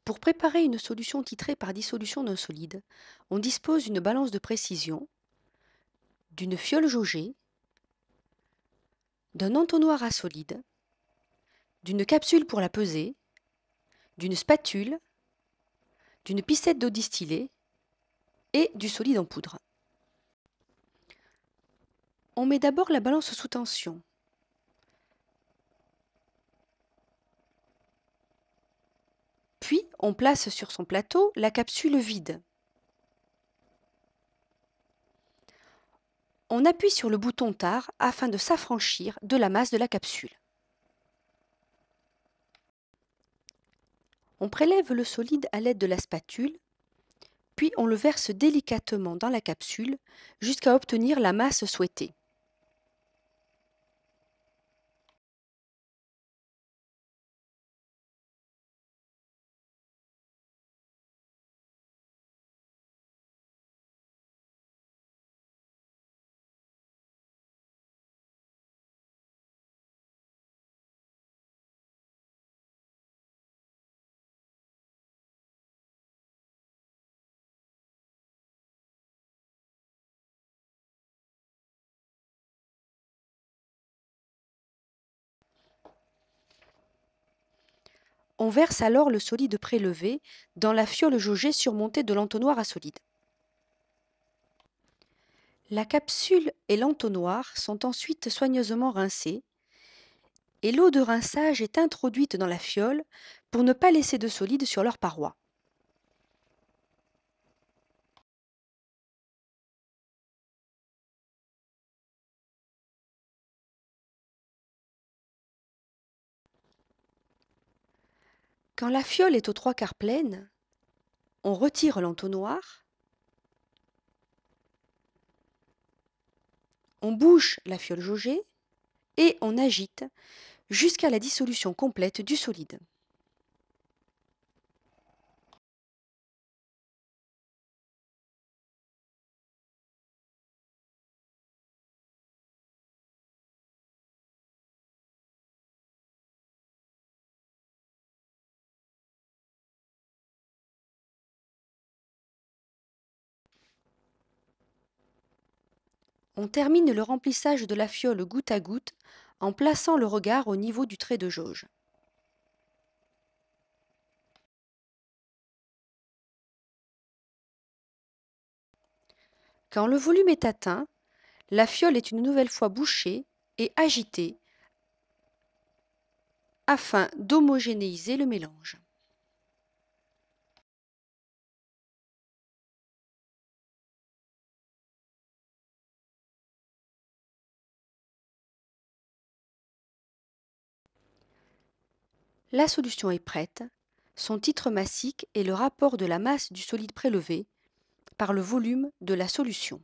Pour préparer une solution titrée par dissolution d'un solide, on dispose d'une balance de précision, d'une fiole jaugée, d'un entonnoir à solide, d'une capsule pour la peser, d'une spatule, d'une pissette d'eau distillée et du solide en poudre. On met d'abord la balance sous tension. Puis, on place sur son plateau la capsule vide. On appuie sur le bouton tare afin de s'affranchir de la masse de la capsule. On prélève le solide à l'aide de la spatule, puis on le verse délicatement dans la capsule jusqu'à obtenir la masse souhaitée. On verse alors le solide prélevé dans la fiole jaugée surmontée de l'entonnoir à solide. La capsule et l'entonnoir sont ensuite soigneusement rincés et l'eau de rinçage est introduite dans la fiole pour ne pas laisser de solide sur leurs parois. Quand la fiole est aux trois quarts pleine, on retire l'entonnoir, on bouche la fiole jaugée et on agite jusqu'à la dissolution complète du solide. On termine le remplissage de la fiole goutte à goutte en plaçant le regard au niveau du trait de jauge. Quand le volume est atteint, la fiole est une nouvelle fois bouchée et agitée afin d'homogénéiser le mélange. La solution est prête, son titre massique est le rapport de la masse du solide prélevé par le volume de la solution.